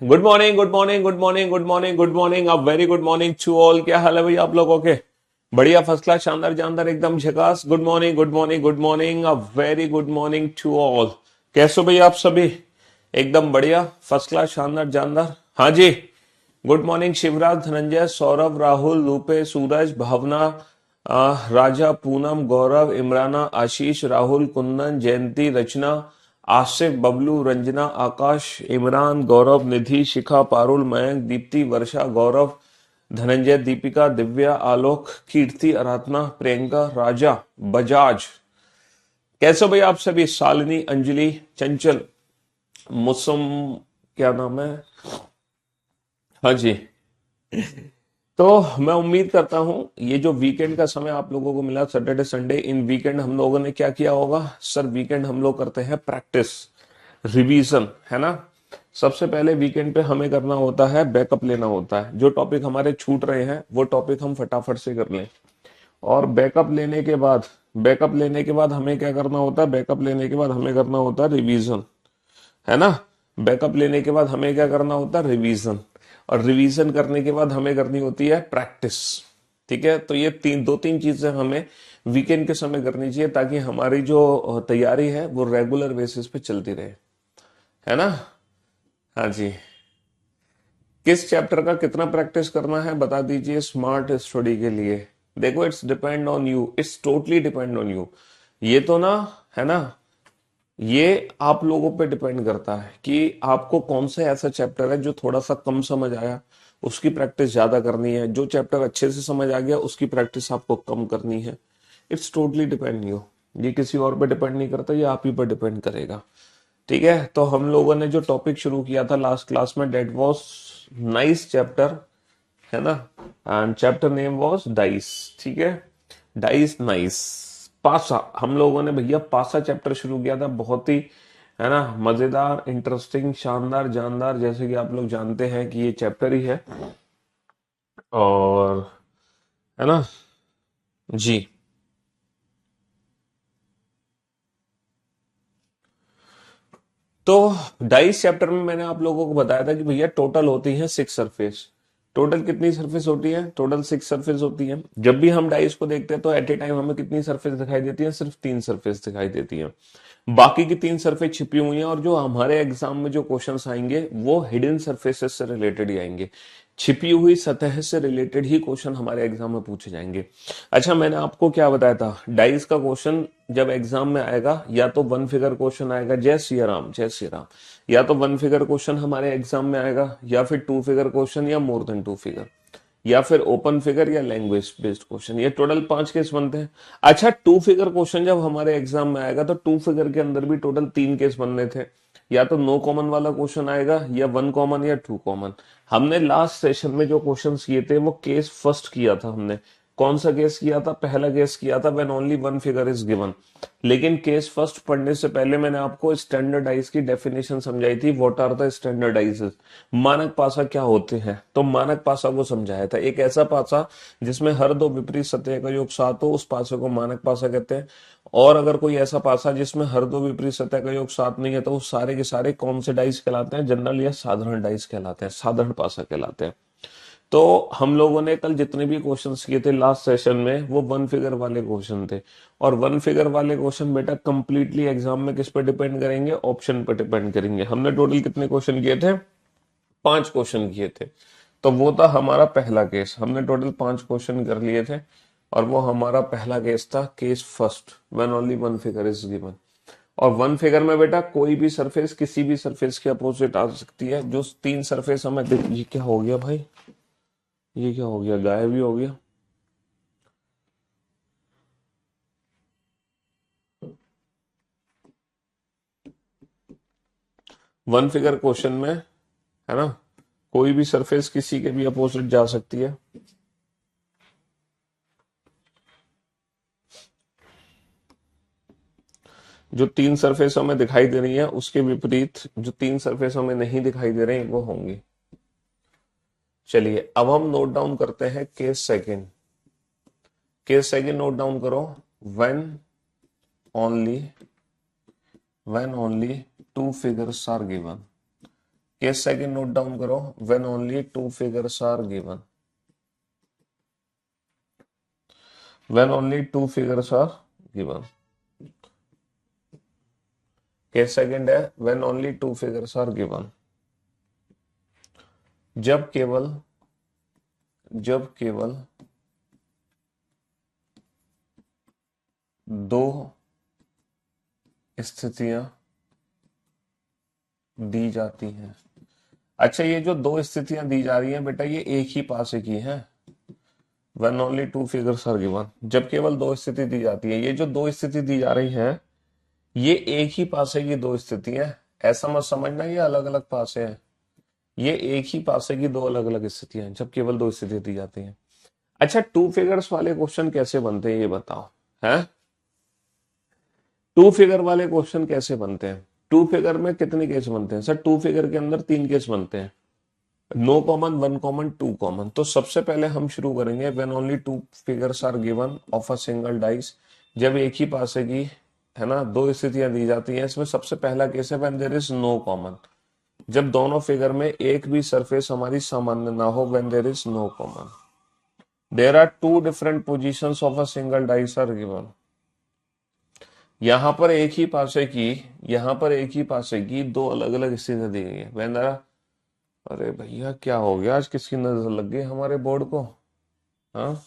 Good morning, good morning, good morning, good morning, good morning, अब very good morning to all. क्या हाल है भाई आप लोगों के? बढ़िया, फर्स्ट क्लास, शानदार जानदार, एकदम झकास। Good morning, good morning, good morning, a very good morning to all. कैसे हो भाई आप सभी? एकदम बढ़िया, फर्स्ट क्लास, शानदार जानदार। हाँ जी। गुड मॉर्निंग शिवराज, धनंजय, सौरभ, राहुल, रूपे, सूरज, भावना, राजा, पूनम, गौरव, इमराना, आशीष, राहुल, कुंदन, जयंती, रचना, आसिफ, बबलू, रंजना, आकाश, इमरान, गौरव, निधि, शिखा, पारुल, मयंक, दीप्ति, वर्षा, गौरव, धनंजय, दीपिका, दिव्या, आलोक, कीर्ति, आराधना, प्रियंका, राजा, बजाज। कैसे हो भाई आप सभी? शालिनी, अंजलि, चंचल, मुसम, क्या नाम है? हाँ जी। तो मैं उम्मीद करता हूं ये जो वीकेंड का समय आप लोगों को मिला, सैटरडे संडे, इन वीकेंड हम लोगों ने क्या किया होगा? सर वीकेंड हम लोग करते हैं प्रैक्टिस, रिवीजन, है ना। सबसे पहले वीकेंड पे हमें करना होता है, बैकअप लेना होता है। जो टॉपिक हमारे छूट रहे हैं वो टॉपिक हम फटाफट से कर लें। और बैकअप लेने के बाद हमें क्या करना होता है? बैकअप लेने के बाद हमें करना होता है रिवीजन, है ना। बैकअप लेने के बाद हमें क्या करना होता है? रिवीजन। और रिवीजन करने के बाद हमें करनी होती है प्रैक्टिस। ठीक है, तो ये दो तीन चीजें हमें वीकेंड के समय करनी चाहिए ताकि हमारी जो तैयारी है वो रेगुलर बेसिस पे चलती रहे, है ना। हाँ जी। किस चैप्टर का कितना प्रैक्टिस करना है बता दीजिए स्मार्ट स्टडी के लिए। देखो, it's depend on you, it's totally depend on you. ये तो ना, है ना, ये आप लोगों पे डिपेंड करता है कि आपको कौन सा ऐसा चैप्टर है जो थोड़ा सा कम समझ आया, उसकी प्रैक्टिस ज्यादा करनी है। जो चैप्टर अच्छे से समझ आ गया उसकी प्रैक्टिस आपको कम करनी है। It's totally depend you. ये किसी और पे डिपेंड नहीं करता, ये आप ही पर डिपेंड करेगा। ठीक है, तो हम लोगों ने जो टॉपिक शुरू किया था लास्ट क्लास में, डेट वॉज नाइस चैप्टर, है ना। And chapter name was dice. ठीक है, डाइस नाइस। पासा, हम लोगों ने भैया पासा चैप्टर शुरू किया था, बहुत ही, है ना, मजेदार, इंटरेस्टिंग, शानदार, जानदार, जैसे कि आप लोग जानते हैं कि ये चैप्टर ही है। और, है ना जी। तो डाइस चैप्टर में मैंने आप लोगों को बताया था कि भैया टोटल होती है 6 सरफेस। टोटल कितनी सरफेस होती है? टोटल 6 सरफेस होती है। जब भी हम डाइस को देखते हैं तो एट ए टाइम हमें कितनी सरफेस दिखाई देती है? सिर्फ 3 सरफेस दिखाई देती है। बाकी की 3 सरफेस छिपी हुई हैं, और जो हमारे एग्जाम में जो क्वेश्चंस आएंगे वो हिडन सरफेसेस से रिलेटेड ही आएंगे। छिपी हुई सतह से रिलेटेड ही क्वेश्चन हमारे एग्जाम में पूछे जाएंगे। अच्छा, मैंने आपको क्या बताया था? डाइस का क्वेश्चन जब एग्जाम में आएगा, या तो वन फिगर क्वेश्चन आएगा, जय सिया राम, जय सिया राम, या तो वन फिगर क्वेश्चन हमारे एग्जाम में आएगा, या फिर टू फिगर क्वेश्चन, या मोर देन टू फिगर, या फिर ओपन फिगर, या लैंग्वेज बेस्ड क्वेश्चन। ये टोटल 5 केस बनते हैं। अच्छा, टू फिगर क्वेश्चन जब हमारे एग्जाम में आएगा तो टू फिगर के अंदर भी टोटल 3 केस बनने थे। या तो नो कॉमन वाला क्वेश्चन आएगा, या वन कॉमन, या टू कॉमन। हमने लास्ट सेशन में जो क्वेश्चंस किए थे वो केस फर्स्ट किया था हमने। कौन सा केस किया था? पहला केस किया था when only one figure is given. लेकिन केस फर्स्ट पढ़ने से पहले मैंने आपको स्टैंडर्डाइज की डेफिनेशन समझाई थी। What are the standardises? मानक पासा क्या होते हैं? तो मानक पासा को समझाया था। एक ऐसा पासा जिसमें हर दो विपरीत सतह का योग 7 हो, उस पासे को मानक पासा कहते हैं। और अगर कोई ऐसा पासा जिसमें हर दो विपरीत सतह का योग 7 नहीं है, तो वो सारे के सारे कौन से डाइस कहलाते हैं? जनरल या साधारण डाइस कहलाते हैं, साधारण पासा कहलाते हैं। तो हम लोगों ने कल जितने भी क्वेश्चंस किए थे लास्ट सेशन में, वो वन फिगर वाले क्वेश्चन थे। और वन फिगर वाले क्वेश्चन बेटा कंप्लीटली एग्जाम में किस पे डिपेंड करेंगे? ऑप्शन पे डिपेंड करेंगे। हमने टोटल कितने क्वेश्चन किए थे? 5 क्वेश्चन किए थे। तो वो था हमारा पहला केस। हमने टोटल 5 क्वेश्चन कर लिए थे, और वो हमारा पहला केस था, case first, when only one figure is given. और वन फिगर में बेटा कोई भी सरफेस किसी भी सरफेस के अपोजिट आ सकती है। जो 3 सरफेस हमें ये क्या हो गया भाई? ये क्या हो गया? गायब ही हो गया। वन फिगर क्वेश्चन में, है ना, कोई भी सरफेस किसी के भी अपोजिट जा सकती है। जो 3 सरफेस हमें दिखाई दे रही है उसके विपरीत जो 3 सरफेस हमें नहीं दिखाई दे रहे हैं वो होंगी। चलिए अब हम नोट डाउन करते हैं case second. Case second note down करो। When only when only two figures are given. Case second note down करो, when only two figures are given, when only two figures are given. Case second है when only two figures are given, जब केवल दो स्थितियां दी जाती हैं। अच्छा, ये जो दो स्थितियां दी जा रही हैं बेटा, ये एक ही पासे की हैं। When only two figures are given, जब केवल दो स्थिति दी जाती है। ये जो दो स्थिति दी जा रही है, ये एक ही पासे की दो स्थिति है। ऐसा मत समझना ये अलग अलग पासे हैं, ये एक ही पासे की दो अलग अलग स्थितियां हैं जब केवल दो स्थिति दी जाती हैं। अच्छा, टू फिगर्स वाले क्वेश्चन कैसे बनते हैं ये बताओ, है? टू फिगर वाले क्वेश्चन कैसे बनते हैं? टू फिगर में कितने केस बनते हैं सर? टू फिगर के अंदर तीन केस बनते हैं, no common, one common, two common. तो सबसे पहले हम शुरू करेंगे when only two figures are given of a single dice, जब एक ही पासे की, है ना, दो स्थितियां दी जाती हैं। इसमें सबसे पहला केस है when there is no common, जब दोनों फिगर में एक भी सरफेस हमारी सामान्य ना हो, when there is no common. There are two different positions of a single dice are given, यहां पर एक ही पासे की दो अलग अलग स्थितियां दी गई है। व्हेन देयर, अरे भैया क्या हो गया, आज किसकी नजर लग गई हमारे बोर्ड को? हाँ,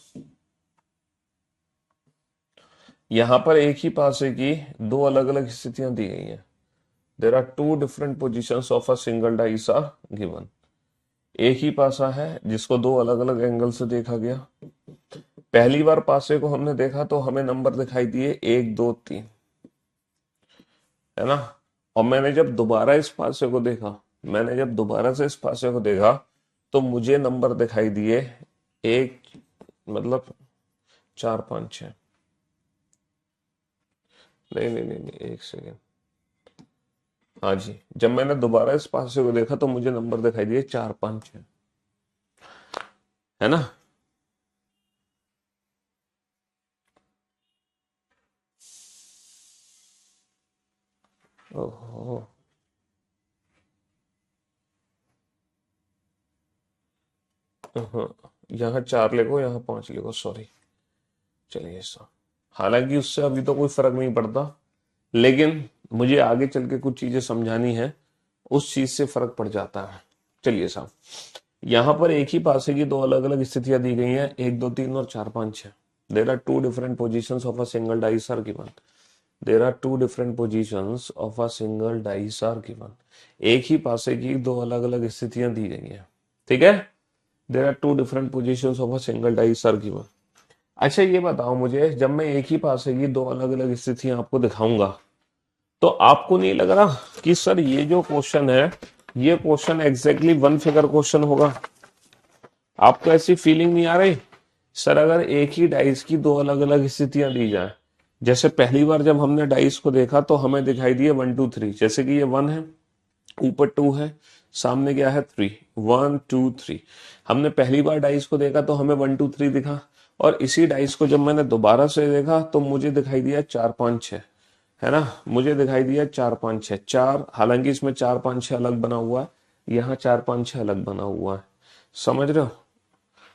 यहां पर एक ही पासे की दो अलग अलग स्थितियां दी गई हैं। There are two different positions of a single dice are given, एक ही पासा है जिसको दो अलग अलग एंगल से देखा गया। पहली बार पासे को हमने देखा तो हमें नंबर दिखाई दिए 1 2 3, है ना। और मैंने जब दोबारा इस पासे को देखा, मैंने जब दोबारा से इस पासे को देखा तो मुझे नंबर दिखाई दिए एक, मतलब 4 5 6। नहीं नहीं नहीं नहीं, एक सेकेंड। हाँ जी, जब मैंने दोबारा इस पासे को देखा तो मुझे नंबर दिखाई दिए 4 5 6, है ना। ओहो, यहाँ 4 लिखो, यहाँ 5 लिखो, सॉरी। चलिए सर, हालांकि उससे अभी तो कोई फर्क नहीं पड़ता, लेकिन मुझे आगे चल के कुछ चीजें समझानी है, उस चीज से फर्क पड़ जाता है। चलिए साहब, यहाँ पर एक ही पासे की दो अलग अलग स्थितियां दी गई हैं, 1 2 3 और 4 5 6। There are two different position of a single dice are given, there are two different positions of a single dice are given, एक ही पासे की दो अलग अलग स्थितियां दी गई हैं, ठीक है। There are two different positions of a single dice are given. अच्छा, ये बताओ मुझे, जब मैं एक ही पासे की दो अलग अलग स्थितियां आपको दिखाऊंगा, तो आपको नहीं लग रहा कि सर ये जो क्वेश्चन है, ये question exactly one figure question होगा? आपको ऐसी फीलिंग नहीं आ रही? सर अगर एक ही डाइस की दो अलग अलग स्थितियां दी जाए, जैसे पहली बार जब हमने डाइस को देखा तो हमें दिखाई दिए 1 2 3, जैसे कि ये 1 है, ऊपर 2 है, सामने क्या है 3, 1 2 3। हमने पहली बार डाइस को देखा तो हमें 1 2 3 दिखा, और इसी डाइस को जब मैंने दोबारा से देखा तो मुझे दिखाई दिया 4 5 6, है ना। मुझे दिखाई दिया 4 5 6 4, हालांकि इसमें 4 5 6 अलग बना हुआ है, यहाँ 4 5 6 अलग बना हुआ है, समझ रहे हो,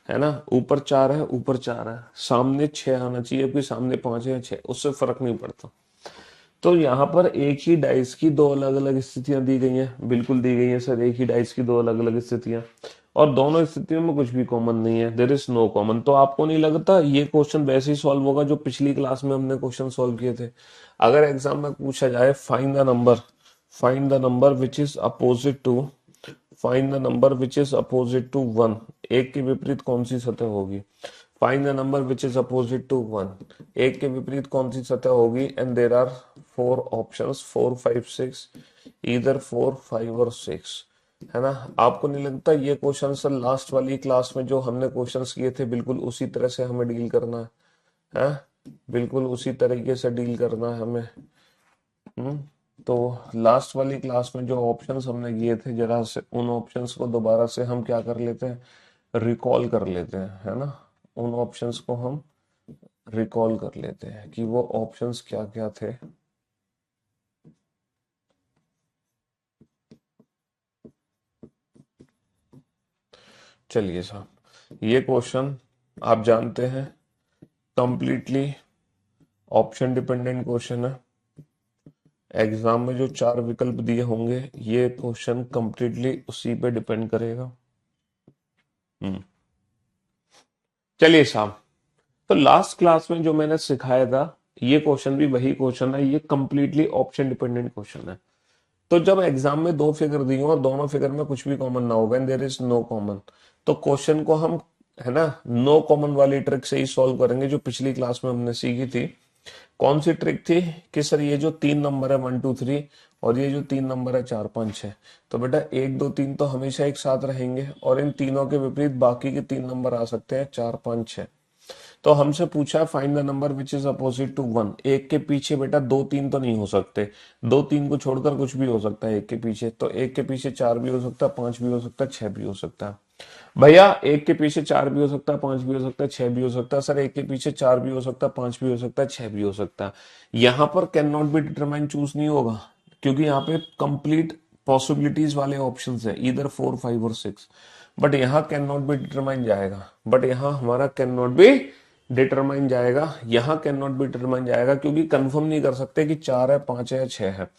है ना। ऊपर 4 है, ऊपर 4 है, सामने 6 आना चाहिए, क्योंकि सामने 5 है 6, उससे फर्क नहीं पड़ता। तो यहाँ पर एक ही डाइस की दो अलग अलग स्थितियां दी गई हैं, बिल्कुल दी गई हैं सर, एक ही डाइस की दो अलग अलग स्थितियां, और दोनों स्थितियों में कुछ भी कॉमन नहीं है, देयर इज नो कॉमन। तो आपको नहीं लगता ये क्वेश्चन वैसे ही सॉल्व होगा जो पिछली क्लास में हमने क्वेश्चन सॉल्व किए थे? अगर एग्जाम में पूछा जाए find the number which is opposite to, find the number which is opposite to 1, एक के विपरीत कौन सी सतह होगी? Find the number which is opposite to 1, एक के विपरीत कौन सी सतह होगी? एंड देर आर 4 ऑप्शंस, 4 5 6, इधर 4 5 और 6, है ना। आपको नहीं लगता ये क्वेश्चन सर लास्ट वाली क्लास में जो हमने क्वेश्चंस किए थे बिल्कुल उसी तरह से हमें डील करना है? बिल्कुल उसी तरीके से डील करना है हमें। तो लास्ट वाली क्लास में जो ऑप्शंस हमने किए थे, जरा से उन ऑप्शंस को दोबारा से हम क्या कर लेते हैं, रिकॉल कर लेते हैं, है ना। उन ऑप्शंस को हम रिकॉल कर लेते हैं कि वो ऑप्शंस क्या क्या थे। चलिए साहब, ये क्वेश्चन आप जानते हैं कंप्लीटली ऑप्शन डिपेंडेंट क्वेश्चन है। एग्जाम में जो 4 विकल्प दिए होंगे ये क्वेश्चन कंप्लीटली उसी पे डिपेंड करेगा। हम्म चलिए साहब, तो लास्ट क्लास में जो मैंने सिखाया था ये क्वेश्चन भी वही क्वेश्चन है, ये कंप्लीटली ऑप्शन डिपेंडेंट क्वेश्चन है। तो जब एग्जाम में 2 फिगर दी हो और दोनों फिगर में कुछ भी कॉमन ना हो, when there is no common, तो क्वेश्चन को हम, है ना, नो कॉमन वाली ट्रिक से ही सॉल्व करेंगे जो पिछली क्लास में हमने सीखी थी। कौन सी ट्रिक थी कि सर ये जो 3 नंबर है 1 2 3 और ये जो 3 नंबर है 4 5 6, तो बेटा 1 2 3 तो हमेशा एक साथ रहेंगे और इन तीनों के विपरीत बाकी के 3 नंबर आ सकते हैं 4 5 6। तो हमसे पूछा find the number which is opposite to 1। एक के पीछे बेटा 2 3 तो नहीं हो सकते, 2 3 को छोड़कर कुछ भी हो सकता है एक के पीछे, तो एक के पीछे 4 भी हो सकता है, 5 भी हो सकता है, 6 भी हो सकता है। भैया एक के पीछे 4 भी हो सकता है, 5 भी हो सकता है, 6 भी हो सकता है। सर एक के पीछे 4 भी हो सकता है, 5 भी हो सकता है, 6 भी हो सकता है। यहाँ पर can not be determine choose नहीं होगा क्योंकि यहाँ पे कंप्लीट पॉसिबिलिटीज वाले ऑप्शंस है, इधर 4 5 और 6। बट यहाँ कैन नॉट बी डिटरमाइन जाएगा, बट यहाँ हमारा कैन नॉट बी डिटरमाइन जाएगा, यहाँ कैन नॉट बी डिटरमाइन जाएगा क्योंकि कंफर्म नहीं कर सकते कि 4 है 5 है या 6 है।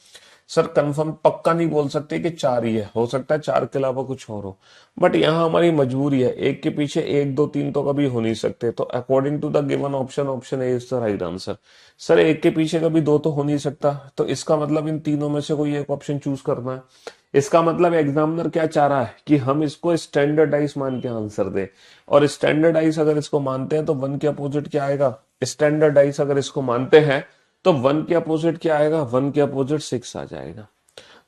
सर कंफर्म पक्का नहीं बोल सकते कि 4 ही है, हो सकता है 4 के अलावा कुछ और हो। बट यहाँ हमारी मजबूरी है, एक के पीछे 1 2 3 तो कभी हो नहीं सकते, तो according to the given option, option A is the right answer. Sir एक के पीछे कभी 2 तो हो नहीं सकता, तो इसका मतलब इन तीनों में से कोई एक ऑप्शन चूज करना है। इसका मतलब एग्जामिनर क्या चाह रहा है कि हम इसको स्टैंडर्डाइज मान के आंसर दे, और स्टैंडर्डाइज अगर इसको मानते हैं तो 1 के अपोजिट क्या आएगा, स्टैंडर्डाइज अगर इसको मानते हैं तो 1 के अपोजिट क्या आएगा, 1 के अपोजिट 6 आ जाएगा।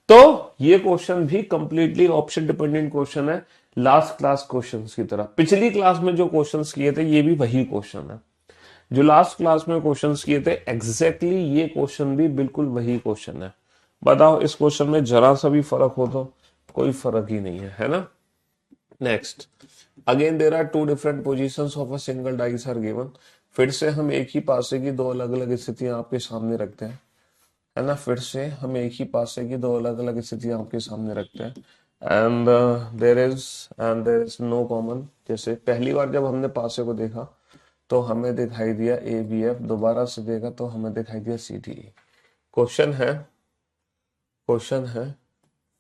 तो ये क्वेश्चन भी कंप्लीटली ऑप्शन डिपेंडेंट क्वेश्चन है, लास्ट क्लास क्वेश्चंस की तरह। पिछली क्लास में जो क्वेश्चंस किए थे ये भी वही क्वेश्चन है जो लास्ट क्लास में क्वेश्चंस किए थे, एग्जैक्टली ये क्वेश्चन भी बिल्कुल वही क्वेश्चन है। बताओ इस क्वेश्चन में जरा सा भी फर्क हो तो कोई फर्क ही नहीं है ना। Next, again there are 2 different positions of a single dice are given. फिर से हम एक ही पासे की 2 अलग अलग स्थितियां आपके सामने रखते हैं, है ना। फिर से हम एक ही पासे की 2 अलग अलग स्थितियां आपके सामने रखते हैं, and there is no common. जैसे पहली बार जब हमने पासे को देखा तो हमें दिखाई दिया ए बी एफ, दोबारा से देखा तो हमें दिखाई दिया सी डी ई। क्वेश्चन है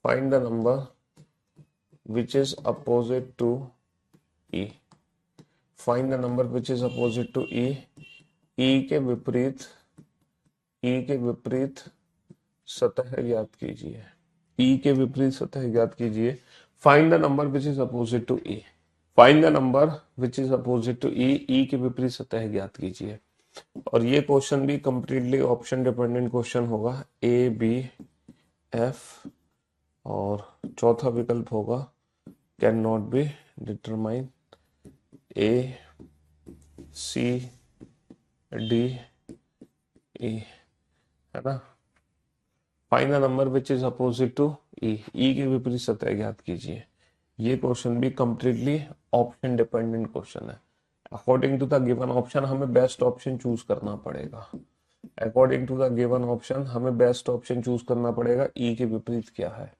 find the number which is opposite to E. Find the number which is opposite to E. E के विपरीत सतह ज्ञात कीजिए। ई के विपरीत सतह ज्ञात कीजिए। Find the number which is opposite to E. Find the number which is opposite to E. E के विपरीत सतह ज्ञात कीजिए। और ये क्वेश्चन भी कंप्लीटली ऑप्शन डिपेंडेंट क्वेश्चन होगा, ए बी एफ, और चौथा विकल्प होगा can not be determine, A C D E, है ना। Find the number which is opposite to E. E के विपरीत सतह ज्ञात कीजिए। ये क्वेश्चन भी कंप्लीटली ऑप्शन डिपेंडेंट क्वेश्चन है। According to the given option हमें बेस्ट ऑप्शन चूज करना पड़ेगा। According to the given option हमें बेस्ट ऑप्शन चूज करना पड़ेगा। ई के विपरीत क्या है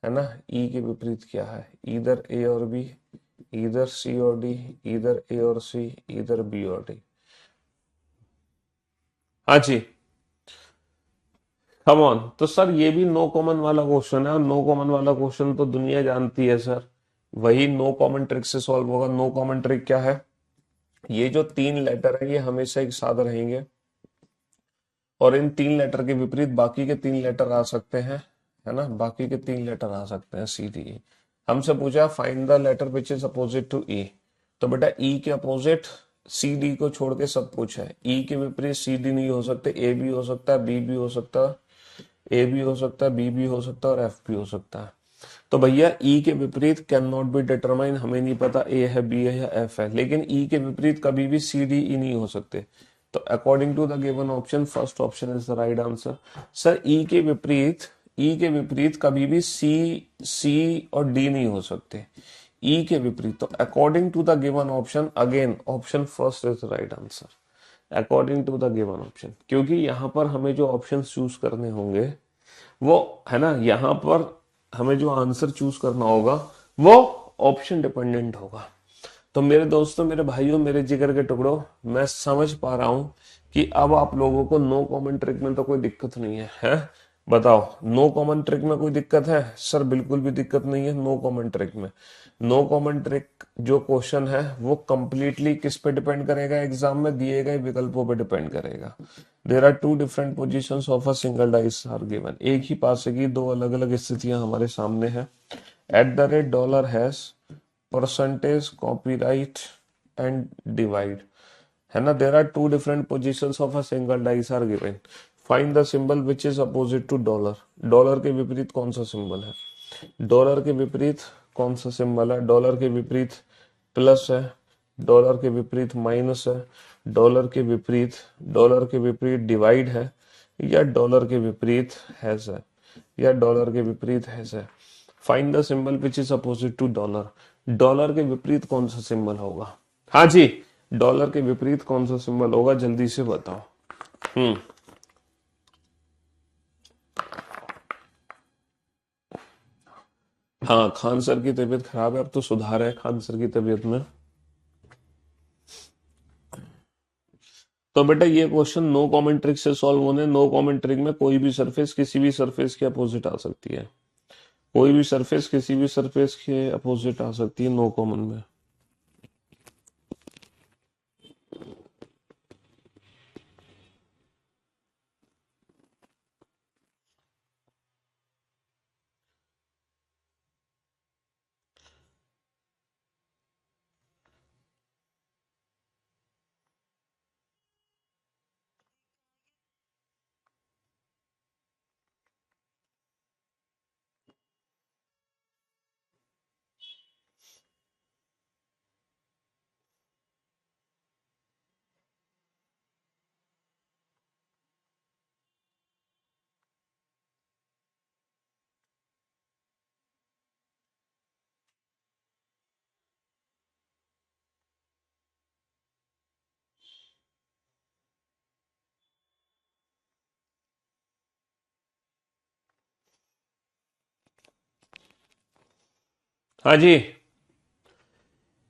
ना। ई के विपरीत क्या है, इधर ए और बी, इधर सी और डी, इधर ए और सी, इधर बी और डी। हाँ जी, कम ऑन। तो सर ये भी नो कॉमन वाला क्वेश्चन है, और नो कॉमन वाला क्वेश्चन तो दुनिया जानती है सर, वही नो कॉमन ट्रिक से सॉल्व होगा। नो कॉमन ट्रिक क्या है, ये जो 3 लेटर है ये हमेशा एक साथ रहेंगे, और इन 3 लेटर के विपरीत बाकी के 3 लेटर आ सकते हैं, है ना। बाकी के 3 लेटर आ सकते हैं, सी डी ई। हमसे पूछा find the letter which is opposite to E, तो बेटा ई के अपोजिट सी डी को छोड़ के सब कुछ है। ई के विपरीत सी डी नहीं हो सकते, ए भी हो सकता है, बी भी हो सकता है, ए भी हो सकता है, बी भी हो सकता है, और एफ भी हो सकता है। तो भैया ई के विपरीत कैन नॉट बी डिटरमाइन, हमें नहीं पता ए है, बी है या एफ है, लेकिन ई के विपरीत कभी भी सी डी ई नहीं हो सकते। तो according to the given option first option is the right answer. Sir E के विपरीत कभी भी सी और डी नहीं हो सकते, ई के विपरीत। तो according to the given option, again option first is the right answer according to the given option, क्योंकि यहां पर हमें जो ऑप्शन चूज करने होंगे वो, है ना, यहाँ पर हमें जो आंसर चूज करना होगा वो ऑप्शन डिपेंडेंट होगा। तो मेरे दोस्तों, मेरे भाइयों, मेरे जिगर के टुकड़ों, मैं समझ पा रहा हूं कि अब आप लोगों को नो कॉमन ट्रिक में तो कोई दिक्कत नहीं है? बताओ, नो कॉमन ट्रिक में कोई दिक्कत है? सर बिल्कुल भी दिक्कत नहीं है नो कॉमन ट्रिक में। नो कॉमन ट्रिक जो क्वेश्चन है वो कंप्लीटली किस पे डिपेंड करेगा? एग्जाम में दिए गए विकल्पों पे डिपेंड करेगा। There are two different position of a single dice are given. एक ही पासे की दो अलग अलग स्थितियां हमारे सामने हैं। At the rate dollar hash, percentage, copyright and divide, है ना? There are two different positions of a single dice are given. Find the symbol which is opposite to dollar. Dollar के विपरीत कौन सा सिंबल है? डॉलर के विपरीत कौन सा सिंबल है? डॉलर के विपरीत प्लस है, डॉलर के विपरीत माइनस है, डॉलर के विपरीत डिवाइड है, या डॉलर के विपरीत हैज है, या डॉलर के विपरीत हैज है। Find the symbol which is opposite to dollar. Dollar के विपरीत कौन सा सिंबल होगा? हाँ जी, डॉलर के विपरीत कौन सा सिंबल होगा? जल्दी से बताओ। हाँ, खान सर की तबीयत खराब है, अब तो सुधार है खान सर की तबीयत में। तो बेटा ये क्वेश्चन नो कॉमन ट्रिक से सॉल्व होने। नो कॉमन ट्रिक में कोई भी सरफेस किसी भी सरफेस के अपोजिट आ सकती है। कोई भी सरफेस किसी भी सरफेस के अपोजिट आ सकती है नो कॉमन में। हाँ जी,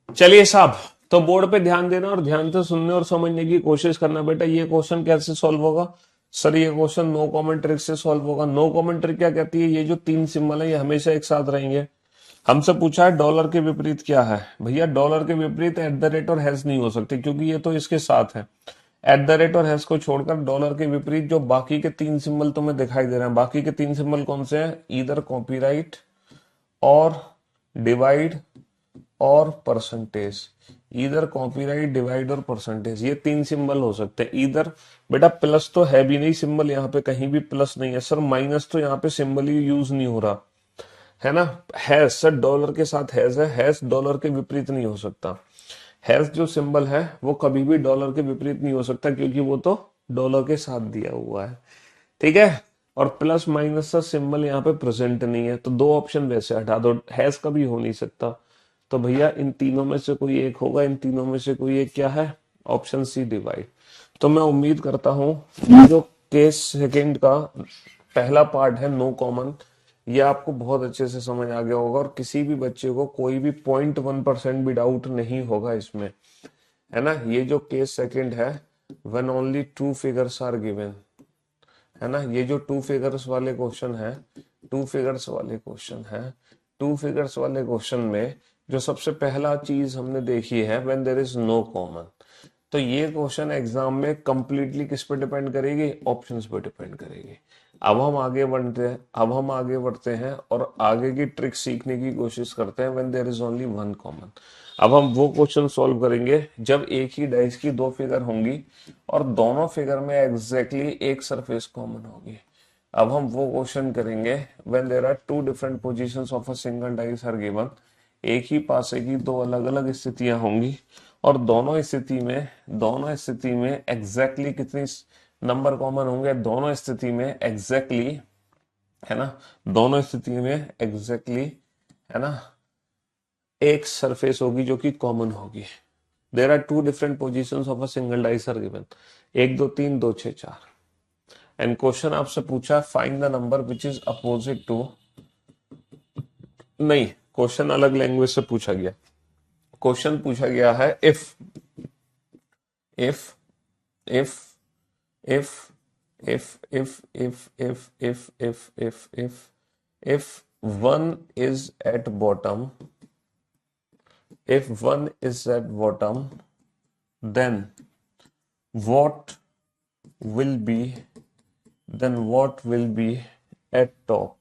चलिए साहब, तो बोर्ड पे ध्यान देना और ध्यान से सुनने और समझने की कोशिश करना। बेटा ये क्वेश्चन कैसे सॉल्व होगा? सर ये क्वेश्चन नो कॉमन ट्रिक से सॉल्व होगा। नो कॉमन ट्रिक क्या कहती है? ये जो तीन सिंबल है ये हमेशा एक साथ रहेंगे। हमसे पूछा है डॉलर के विपरीत क्या है। भैया डॉलर के विपरीत एट द रेट और हैज नहीं हो सकते, क्योंकि ये तो इसके साथ है। एट द रेट और हैज को छोड़कर डॉलर के विपरीत जो बाकी के तीन सिंबल तुम्हें दिखाई दे रहे हैं, बाकी के तीन सिंबल कौन से हैं? इधर कॉपीराइट और डिवाइड और परसेंटेज। इधर कॉपीराइट, डिवाइड और परसेंटेज, ये तीन सिंबल हो सकते हैं। इधर बेटा प्लस तो है भी नहीं सिंबल, यहाँ पे कहीं भी प्लस नहीं है। सर माइनस तो यहाँ पे सिंबल ही यूज नहीं हो रहा है ना। हैज, सर डॉलर के साथ हैज है, हैज डॉलर के विपरीत नहीं हो सकता। हैज जो सिंबल है वो कभी भी डॉलर के विपरीत नहीं हो सकता, क्योंकि वो तो डॉलर के साथ दिया हुआ है। ठीक है। और प्लस माइनस का सिंबल यहाँ पे प्रेजेंट नहीं है, तो दो ऑप्शन वैसे हटा दो, हैज कभी हो नहीं सकता। तो भैया इन तीनों में से कोई एक होगा, इन तीनों में से कोई एक क्या है? Option C, divide. तो मैं उम्मीद करता हूं ये जो केस सेकंड का पहला पार्ट है नो कॉमन, ये आपको बहुत अच्छे से समझ आ गया होगा और किसी भी बच्चे को कोई भी 0.1% भी डाउट नहीं होगा इसमें, है ना। ये जो केस सेकंड है, when only two figures are given, है ना। ये जो टू फिगर्स वाले क्वेश्चन है, टू फिगर्स वाले क्वेश्चन है, टू फिगर्स वाले क्वेश्चन में जो सबसे पहला चीज हमने देखी है when there is no common, तो ये क्वेश्चन एग्जाम में कंप्लीटली किस पे डिपेंड करेगी? ऑप्शंस पे डिपेंड करेगी। अब हम आगे बढ़ते हैं और आगे की ट्रिक सीखने की कोशिश करते हैं when there is only one common. अब हम वो क्वेश्चन सॉल्व करेंगे जब एक ही डाइस की दो फिगर होंगी और दोनों फिगर में एग्जैक्टली एक सरफेस कॉमन होगी। अब हम वो क्वेश्चन करेंगे when there are two different positions of a single dice are given. एक ही पासे की दो अलग अलग स्थितियां होंगी और दोनों स्थिति में एग्जैक्टली कितनी नंबर कॉमन होंगे? दोनों स्थिति में एग्जैक्टली, है ना, दोनों स्थिति में एग्जैक्टली, है ना, एक सरफेस होगी जो कि कॉमन होगी। There are two different position of a single dice are given. एक दो तीन, दो छह चार। एंड क्वेश्चन आपसे पूछा find the number which is opposite to, नहीं, क्वेश्चन अलग लैंग्वेज से पूछा गया। क्वेश्चन पूछा गया है if if if if if one is at bottom, if one is at bottom, then what will be at top?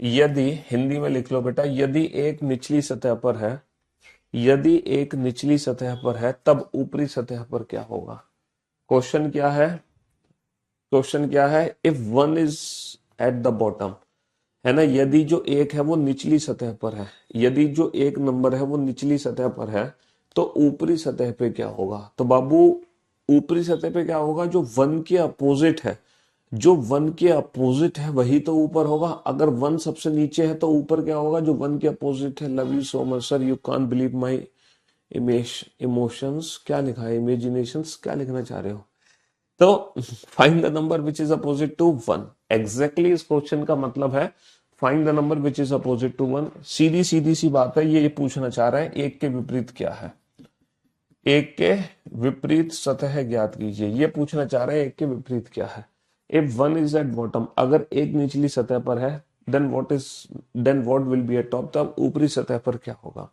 यदि, हिंदी में लिख लो बेटा, यदि एक निचली सतह पर है, यदि एक निचली सतह पर है तब ऊपरी सतह पर क्या होगा? क्वेश्चन क्या है? क्वेश्चन क्या है? If one is at the bottom, है ना, यदि जो एक है वो निचली सतह पर है, यदि जो एक नंबर है वो निचली सतह पर है तो ऊपरी सतह पे क्या होगा? तो बाबू ऊपरी सतह पे क्या होगा? जो वन के अपोजिट है, जो वन के अपोजिट है वही तो ऊपर होगा। अगर वन सबसे नीचे है तो ऊपर क्या होगा? जो वन के अपोजिट है। Love you so much sir, you can't believe my emotions. क्या लिखा है? इमेजिनेशंस, क्या लिखना चाह रहे हो? तो find the number which is opposite to one. Exactly इस क्वेश्चन का मतलब है find the number which is opposite to one. सीधी सीधी सी बात है, ये पूछना चाह रहा है एक के विपरीत क्या है, एक के विपरीत सतह ज्ञात कीजिए। ये पूछना चाह रहे हैं एक के विपरीत क्या है। If one is at bottom, अगर एक निचली सतह पर है, then what will be at top, तब ऊपरी सतह पर क्या होगा?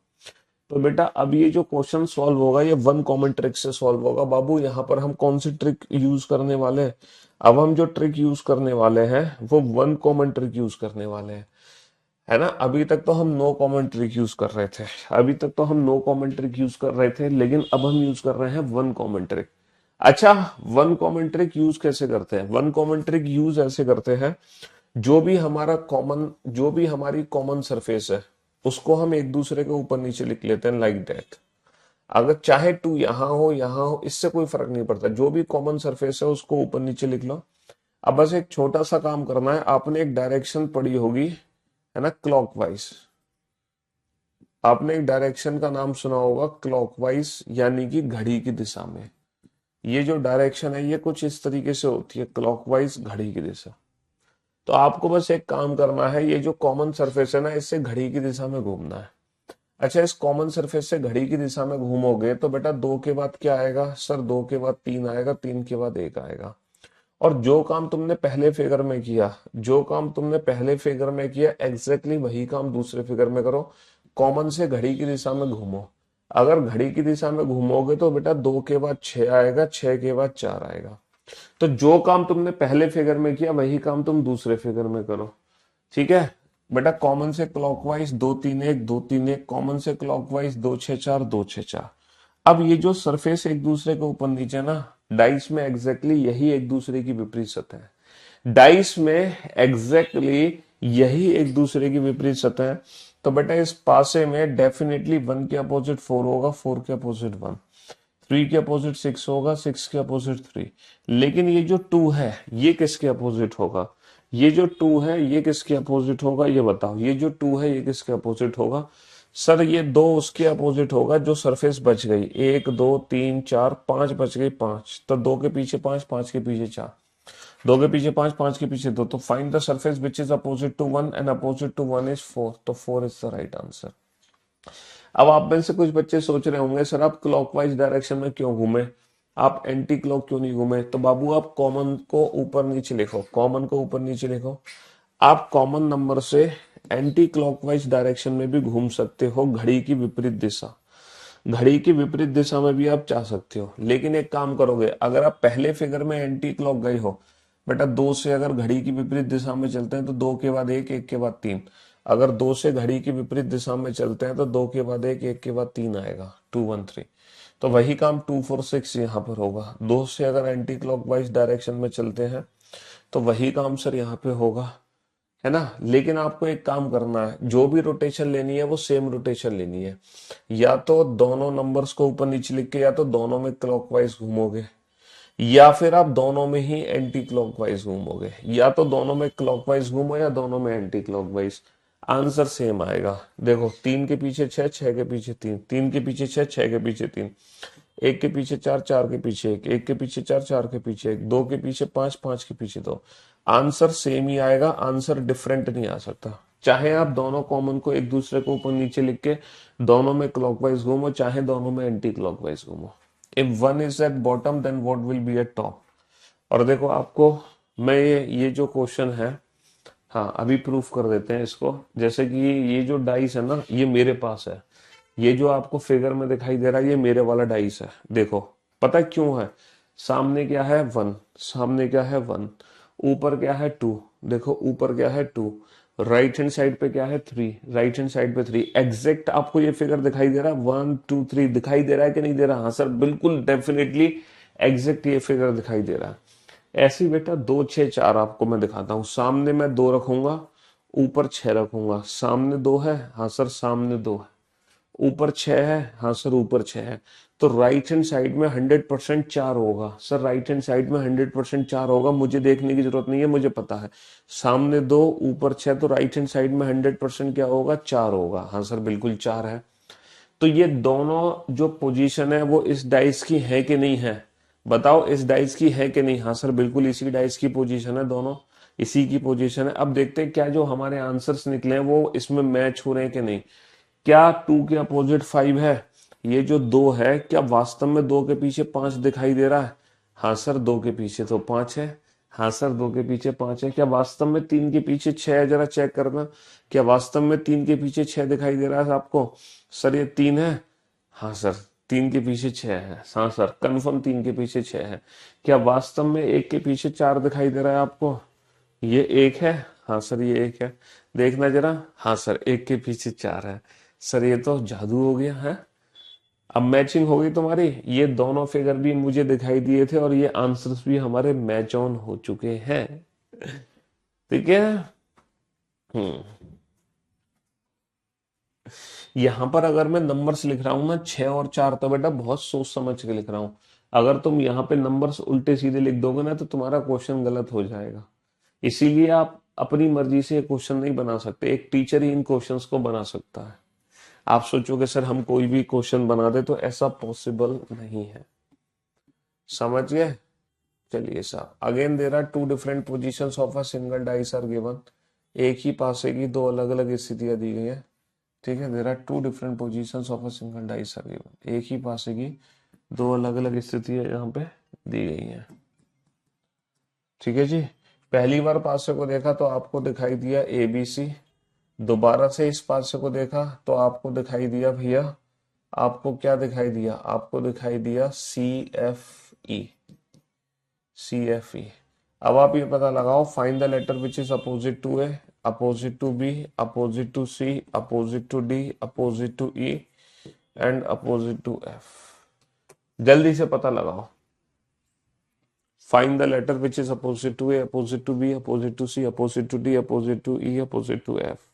तो बेटा अब ये जो क्वेश्चन सॉल्व होगा ये वन कॉमन ट्रिक से सॉल्व होगा। बाबू यहाँ पर हम कौन सी ट्रिक यूज करने वाले हैं? अब हम जो ट्रिक यूज करने वाले हैं वो वन कॉमन ट्रिक यूज करने वाले हैं, है ना। अभी तक तो हम नो कॉमन ट्रिक यूज कर रहे थे, अभी तक तो हम नो कॉमन ट्रिक यूज कर रहे थे, लेकिन अब हम यूज कर रहे हैं वन कॉमन ट्रिक। अच्छा, वन कॉमन ट्रिक यूज कैसे करते हैं? वन कॉमन ट्रिक यूज ऐसे करते हैं, जो भी हमारी कॉमन सरफेस है उसको हम एक दूसरे के ऊपर नीचे लिख लेते हैं, लाइक दैट। अगर चाहे टू यहां हो, इससे कोई फर्क नहीं पड़ता, जो भी कॉमन सरफेस है उसको ऊपर नीचे लिख लो। अब बस एक छोटा सा काम करना है, आपने एक डायरेक्शन पढ़ी होगी, है ना, क्लॉकवाइज। आपने एक डायरेक्शन का नाम सुना होगा क्लॉकवाइज, यानी कि घड़ी की दिशा में। ये जो डायरेक्शन है ये कुछ इस तरीके से होती है, क्लॉकवाइज, घड़ी की दिशा। तो आपको बस एक काम करना है, ये जो कॉमन सरफेस है ना, इससे घड़ी की दिशा में घूमना है। अच्छा, इस कॉमन सरफेस से घड़ी की दिशा में घूमोगे तो बेटा दो के बाद क्या आएगा? सर दो के बाद तीन आएगा, तीन के बाद एक आएगा। और जो काम तुमने पहले फिगर में किया, जो काम तुमने पहले फिगर में किया, एग्जैक्टली वही काम दूसरे फिगर में करो। कॉमन से घड़ी की दिशा में घूमो। अगर घड़ी की दिशा में घूमोगे तो बेटा दो के बाद छह आएगा, छह के बाद चार आएगा। तो जो काम तुमने पहले फिगर में किया वही काम तुम दूसरे फिगर में करो, ठीक है बेटा। कॉमन से क्लॉकवाइज 2 3 1 2 3 1, कॉमन से क्लॉकवाइज 2 6 4 2 6 4। अब ये जो सरफेस एक दूसरे के ऊपर नीचे ना, डाइस में एग्जैक्टली यही एक दूसरे की विपरीत सतह है। डाइस में एग्जैक्टली यही एक दूसरे की विपरीत सतह है। तो बेटा इस पासे में डेफिनेटली 1 के अपोजिट 4 होगा, 4 के अपोजिट 1, 3 के अपोजिट 6 होगा, 6 के अपोजिट 3। लेकिन ये जो 2 है ये किसके अपोजिट होगा? ये जो 2 है ये किसके अपोजिट होगा? ये बताओ, ये जो 2 है ये किसके अपोजिट होगा? सर ये 2 उसके अपोजिट होगा, जो सरफेस बच गई, 1 2 3 4 5 बच गई, 5। तो 2 के पीछे 5, 5 के पीछे 4, 2 के पीछे 5, 5 के पीछे 2। तो find the surface which is opposite to 1 and opposite to 1 is 4। तो 4 इज द राइट आंसर। अब आप में से कुछ बच्चे सोच रहे होंगे सर आप क्लॉकवाइज डायरेक्शन में क्यों घूमे, आप एंटी क्लॉक क्यों नहीं घूमे? तो बाबू आप कॉमन को ऊपर नीचे लिखो, कॉमन को ऊपर नीचे लिखो। आप कॉमन नंबर से एंटी क्लॉकवाइज डायरेक्शन में भी घूम सकते हो, घड़ी की विपरीत दिशा, घड़ी की विपरीत दिशा में भी आप जा सकते हो। लेकिन एक काम करोगे, अगर आप पहले फिगर में एंटी क्लॉक गए हो बेटा, 2 से अगर घड़ी की विपरीत दिशा में चलते हैं तो 2 के बाद 1, 1 के बाद 3। अगर 2 से घड़ी की विपरीत दिशा में चलते हैं तो 2 के बाद 1, 1 के बाद 3 आएगा, 2 1 3। तो वही काम 2 4 6 यहाँ पर होगा। 2 से अगर एंटी क्लॉकवाइज डायरेक्शन में चलते हैं तो वही काम सर यहाँ पे होगा, है ना। लेकिन आपको एक काम करना है, जो भी रोटेशन लेनी है वो सेम रोटेशन लेनी है। या तो दोनों नंबर्स को ऊपर नीचे लिख के या तो दोनों में क्लॉकवाइज घूमोगे, या फिर आप दोनों में ही एंटी क्लॉकवाइज घूमोगे। या तो दोनों में क्लॉकवाइज घूमो या दोनों में एंटी क्लॉकवाइज, आंसर सेम आएगा। देखो 3 के पीछे 6, 6 के पीछे 3, 3 के पीछे 6, 6 के पीछे 3, 1 के पीछे 4, 4 के पीछे 1, 1 के पीछे 4, 4 के पीछे 1, 2 के पीछे 5, 5 के पीछे 2। आंसर सेम ही आएगा, आंसर डिफरेंट नहीं आ सकता। चाहे आप दोनों कॉमन को एक दूसरे को ऊपर नीचे लिख के दोनों में क्लॉकवाइज घूमो, चाहे दोनों में एंटी क्लॉकवाइज घूमो। If one is at bottom then what will be at top. और देखो आपको मैं ये जो क्वेश्चन है, हाँ अभी प्रूफ कर देते हैं इसको। जैसे कि ये जो डाइस है ना, ये मेरे पास है। ये जो आपको फिगर में दिखाई दे रहा है, ये मेरे वाला डाइस है। देखो पता है क्यों है? सामने क्या है? वन। सामने क्या है? वन। ऊपर क्या है? टू। देखो ऊपर क्या है? टू। राइट हैंड साइड पे क्या है? थ्री। राइट हैंड साइड पे थ्री। एग्जैक्ट आपको ये फिगर दिखाई दे रहा है? वन टू थ्री दिखाई दे रहा है कि नहीं दे रहा? हाँ सर बिल्कुल डेफिनेटली एग्जैक्ट ये फिगर दिखाई दे रहा है। ऐसे ही बेटा दो छह चार आपको मैं दिखाता हूँ। सामने मैं दो रखूंगा, ऊपर छह रखूंगा। सामने दो है, हाँ सर सामने दो है। ऊपर छह है, हाँ सर ऊपर छह है। तो राइट हैंड साइड में 100% चार होगा। सर राइट हैंड साइड में 100% चार होगा, मुझे देखने की जरूरत नहीं है, मुझे पता है। सामने दो ऊपर छह, तो राइट हैंड साइड में 100% क्या होगा? चार होगा। हाँ सर बिल्कुल चार है। तो ये दोनों जो पोजीशन है वो इस डाइस की है कि नहीं है? बताओ इस डाइस की है कि नहीं? हाँ सर बिल्कुल इसी डाइस की पोजीशन है, दोनों इसी की पोजीशन है। अब देखते हैं क्या जो हमारे आंसर्स निकले हैं वो इसमें मैच हो रहे हैं कि नहीं। क्या टू के अपोजिट फाइव है? ये जो दो है, क्या वास्तव में दो के पीछे पांच दिखाई दे रहा है? हाँ सर दो के पीछे तो पांच है। हाँ सर दो के पीछे पांच है। क्या वास्तव में तीन के पीछे छह है? जरा चेक करना। क्या वास्तव में तीन के पीछे छह दिखाई दे रहा है आपको? सर ये तीन है। हाँ सर तीन के पीछे छह है। हाँ सर कंफर्म तीन के पीछे छह है। क्या वास्तव में एक के पीछे चार दिखाई दे रहा है आपको? ये एक है। हाँ सर ये एक है। देखना जरा। हाँ सर एक के पीछे चार है। सर ये तो जादू हो गया है। अब मैचिंग हो गई तुम्हारी। ये दोनों फिगर भी मुझे दिखाई दिए थे और ये आंसर्स भी हमारे मैच ऑन हो चुके हैं। ठीक है। हम्म। यहां पर अगर मैं नंबर्स लिख रहा हूं ना, छह और चार, तो बेटा बहुत सोच समझ के लिख रहा हूं। अगर तुम यहाँ पे नंबर्स उल्टे सीधे लिख दोगे ना तो तुम्हारा क्वेश्चन गलत हो जाएगा। इसीलिए आप अपनी मर्जी से क्वेश्चन नहीं बना सकते, एक टीचर ही इन क्वेश्चंस को बना सकता है। आप सोचोगे सर हम कोई भी क्वेश्चन बना दे, तो ऐसा पॉसिबल नहीं है। समझ गए? चलिए साहब, again there are two different positions of a single dice are given. एक ही पासे की दो अलग अलग स्थितियां दी गई है। ठीक है, there are two different positions of a single dice are given. एक ही पासे की दो अलग अलग स्थितियां यहाँ पे दी गई हैं। ठीक है जी। पहली बार पासे को देखा तो आपको दिखाई दिया ए बी सी। दोबारा से इस पासे को देखा तो आपको दिखाई दिया भैया, आपको क्या दिखाई दिया? आपको दिखाई दिया सी एफ ई। सी एफ ई। अब आप ये पता लगाओ, find the letter which is opposite to A, opposite to B, opposite to C, opposite to D, opposite to E and opposite to F. जल्दी से पता लगाओ। Find the letter which is opposite to A, opposite to B, opposite to C, opposite to D, opposite to E, opposite to F.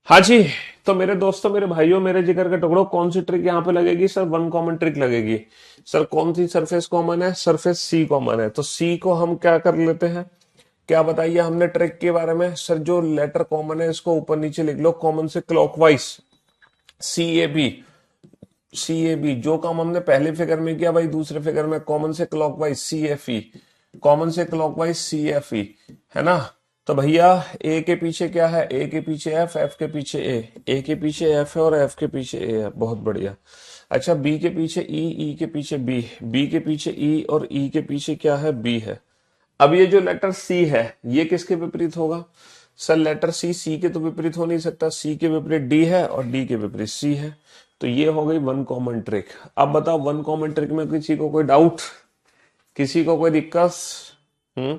हाँ जी। तो मेरे दोस्तों, मेरे भाइयों, मेरे जिगर के टुकड़ों, कौन सी ट्रिक यहाँ पे लगेगी सर? वन कॉमन ट्रिक लगेगी। सर कौन सी सरफेस कॉमन है? सरफेस सी कॉमन है। तो सी को हम क्या कर लेते हैं? क्या बताइए हमने ट्रिक के बारे में? सर जो लेटर कॉमन है इसको ऊपर नीचे लिख लो, कॉमन से clockwise. C A B. C A B जो काम हमने पहले फिगर में किया भाई, दूसरे फिगर में कॉमन से clockwise C F E. Common से क्लॉकवाइज सी एफ ई, है ना? तो भैया ए के पीछे क्या है? ए के पीछे एफ, एफ के पीछे ए के पीछे एफ है और एफ के पीछे ए है। बहुत बढ़िया। अच्छा, बी के पीछे ई के पीछे बी के पीछे ई और ई के पीछे क्या है? बी है। अब ये जो लेटर सी है ये किसके विपरीत होगा? सर लेटर सी के तो विपरीत हो नहीं सकता। सी के विपरीत डी है और डी के विपरीत सी है। तो ये हो गई वन कॉमन ट्रिक। अब बताओ वन कॉमन ट्रिक में किसी को कोई डाउट, किसी को कोई दिक्कत? हम्म।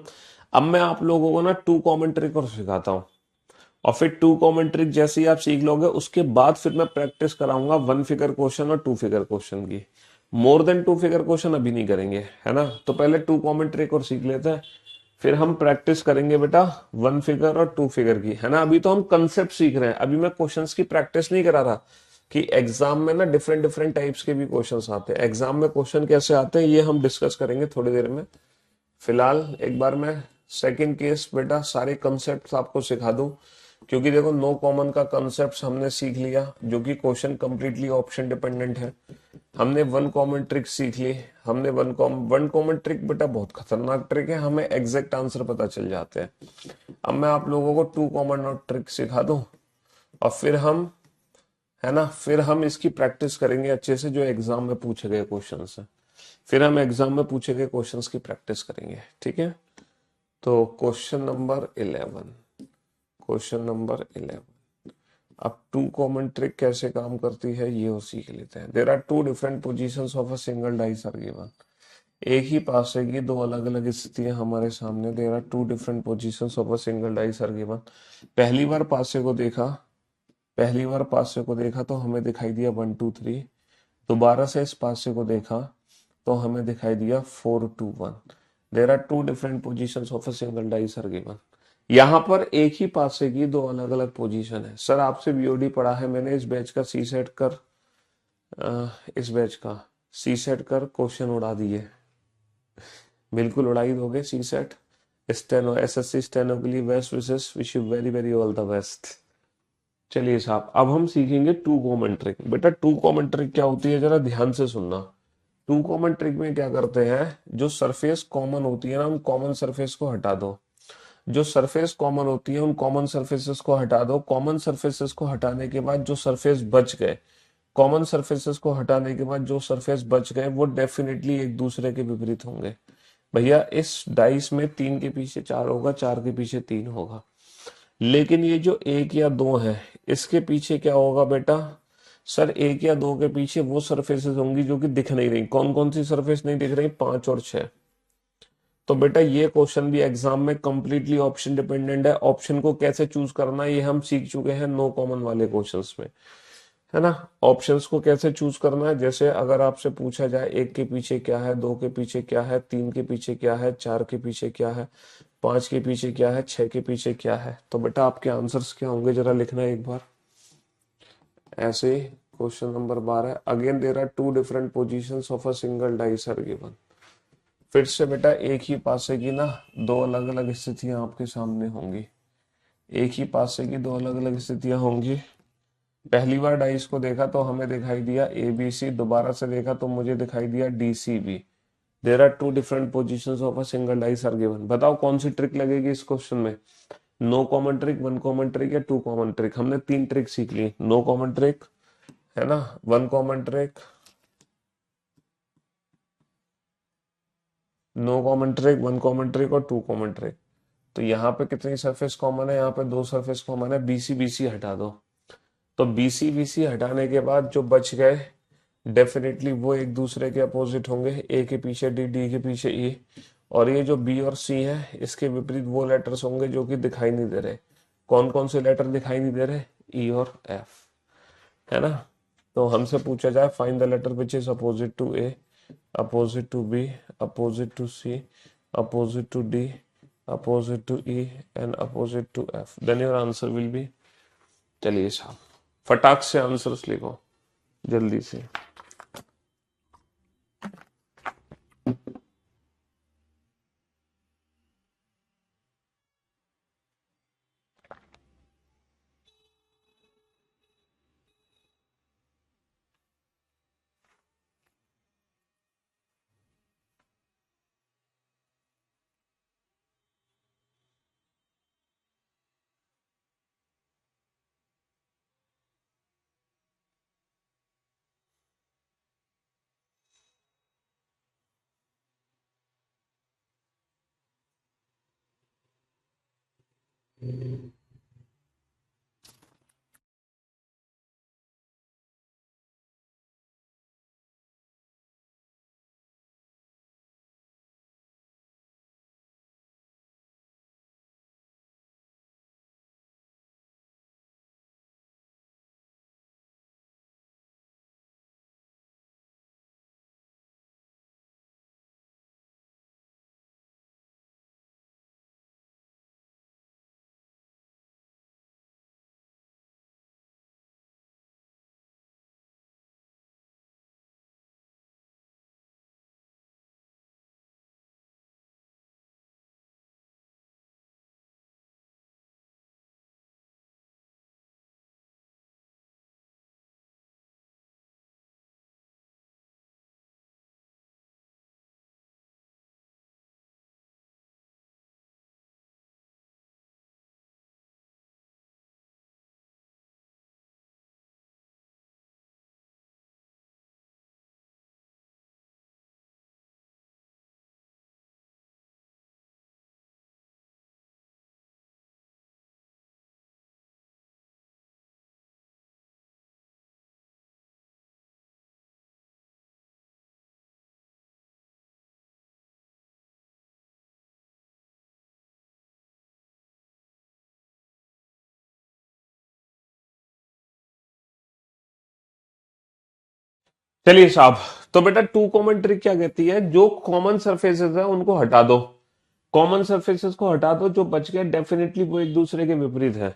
अब मैं आप लोगों को ना टू कॉमन ट्रिक और सिखाता हूँ, और फिर टू कॉमन ट्रिक जैसे ही आप सीख लोगे उसके बाद फिर मैं प्रैक्टिस कराऊंगा वन फिगर क्वेश्चन और टू फिगर क्वेश्चन की। More than two figure question अभी नहीं करेंगे, है ना? तो पहले टू कॉमन ट्रिक और सीख लेते हैं, फिर हम प्रैक्टिस करेंगे बेटा वन फिगर और टू फिगर की, है ना? अभी तो हम कंसेप्ट सीख रहे हैं, अभी मैं क्वेश्चंस की प्रैक्टिस नहीं करा रहा कि एग्जाम में ना डिफरेंट डिफरेंट टाइप्स के भी क्वेश्चंस आते हैं। एग्जाम में क्वेश्चन कैसे आते हैं ये हम डिस्कस करेंगे थोड़ी देर में। फिलहाल एक बार मैं सेकंड केस बेटा सारे कंसेप्ट आपको सिखा दूं, क्योंकि देखो नो कॉमन का कंसेप्ट हमने सीख लिया जो कि क्वेश्चन कंप्लीटली ऑप्शन डिपेंडेंट है। हमने वन कॉमन ट्रिक सीख ली। हमने वन कॉमन ट्रिक बेटा बहुत खतरनाक ट्रिक है, हमें एग्जैक्ट आंसर पता चल जाते हैं। अब मैं आप लोगों को टू कॉमन ट्रिक सिखा दूं, और फिर हम, है ना, फिर हम इसकी प्रैक्टिस करेंगे अच्छे से जो एग्जाम में पूछे गए क्वेश्चन है। फिर हम एग्जाम में पूछे गए क्वेश्चंस की प्रैक्टिस करेंगे, ठीक है? तो क्वेश्चन नंबर 11। अब टू कॉमन ट्रिक कैसे काम करती है ये वो सीख लेते हैं। There are two different positions of a single dice are given. एक ही पासे की दो अलग अलग स्थितियां हमारे सामने। There are two different positions of a single dice are given. पहली बार पासे को देखा, पहली बार पासे को देखा तो हमें दिखाई दिया 1 2 3। दोबारा से इस पासे को देखा तो हमें दिखाई दिया 4 2 1। There are two different position of a single dice are given. यहाँ पर एक ही पासे की दो अलग अलग पोजीशन है। सर आपसे बीओडी पढ़ा है मैंने, इस बैच का सी सेट कर, इस बैच का सी सेट कर क्वेश्चन उड़ा दिए। बिल्कुल उड़ाई दोगे सी सेट। स्टेनो, एसएससी स्टेनो के लिए बेस्ट विशेष, wish you very very all the best. चलिए साहब, अब हम सीखेंगे टू कॉमन ट्रिक। बेटा टू कॉमन ट्रिक क्या होती है जरा ध्यान से सुनना। टू कॉमन ट्रिक में क्या करते हैं, जो सरफेस कॉमन होती है ना उन कॉमन सरफेस को हटा दो। जो सरफेस कॉमन होती है उन कॉमन सरफेसेस को हटा दो। कॉमन सरफेसेस को हटाने के बाद जो सरफेस बच गए, कॉमन सरफेसेस को हटाने के बाद जो सरफेस बच गए वो डेफिनेटली एक दूसरे के विपरीत होंगे। भैया इस डाइस में 3 के पीछे 4 होगा, 4 के पीछे 3 होगा। लेकिन ये जो 1 या 2 है इसके पीछे क्या होगा बेटा? सर 1 या 2 के पीछे वो सरफेसेस होंगी जो कि दिख नहीं रही। कौन कौन सी सरफेस नहीं दिख रही? 5 और 6। तो बेटा ये क्वेश्चन भी एग्जाम में कंप्लीटली ऑप्शन डिपेंडेंट है। ऑप्शन को कैसे चूज करना है ये हम सीख चुके हैं नो कॉमन वाले क्वेश्चंस में, है ना? ऑप्शंस को कैसे चूज करना है, जैसे अगर आपसे पूछा जाए 1 के पीछे क्या है, 2 के पीछे क्या है, 3 के पीछे क्या है, 4 के पीछे क्या है, 5 के पीछे क्या है, 6 के पीछे क्या है, तो बेटा आपके आंसर्स क्या होंगे जरा लिखना है एक बार। ऐसे question number 12, again there are two different positions of a single dice are given. फिर से बेटा एक ही पासे की ना दो अलग अलग स्थितियां आपके सामने होंगी। एक ही पासे की दो अलग अलग स्थितियां होंगी। पहली बार डाइस को देखा तो हमें दिखाई दिया ए बी सी, दोबारा से देखा तो मुझे दिखाई दिया D C B. There are two different position of a single dice are given. बताओ कौन सी ट्रिक लगेगी इस क्वेश्चन में? No common trick, one common trick या टू कॉमन ट्रिक? हमने 3 ट्रिक सीख ली। नो कॉमन ट्रिक, है ना, one common trick, no common trick, one common trick और टू कॉमन ट्रिक। तो यहाँ पे कितनी सरफेस कॉमन है? यहाँ पे 2 सरफेस कॉमन है। बीसी बीसी हटा दो। तो बीसी बीसी हटाने के बाद जो बच गए डेफिनेटली वो एक दूसरे के अपोजिट होंगे। ए के पीछे डी, डी के पीछे ई, और ये जो बी और सी है इसके विपरीत वो लेटर्स होंगे जो कि दिखाई नहीं दे रहे। कौन कौन से लेटर दिखाई नहीं दे रहे? ई और एफ, है ना? तो हमसे पूछा जाए find the letter which is opposite to A, opposite to B, opposite to C, opposite to D, opposite to E and opposite to F, then your answer will be चलिए साहब, फटाक से आंसर्स लिखो जल्दी से। चलिए साहब, तो बेटा टू कॉमन ट्रिक क्या कहती है, जो कॉमन सरफेसेस है उनको हटा दो। कॉमन सरफेसेस को हटा दो, जो बच गए डेफिनेटली वो एक दूसरे के विपरीत है।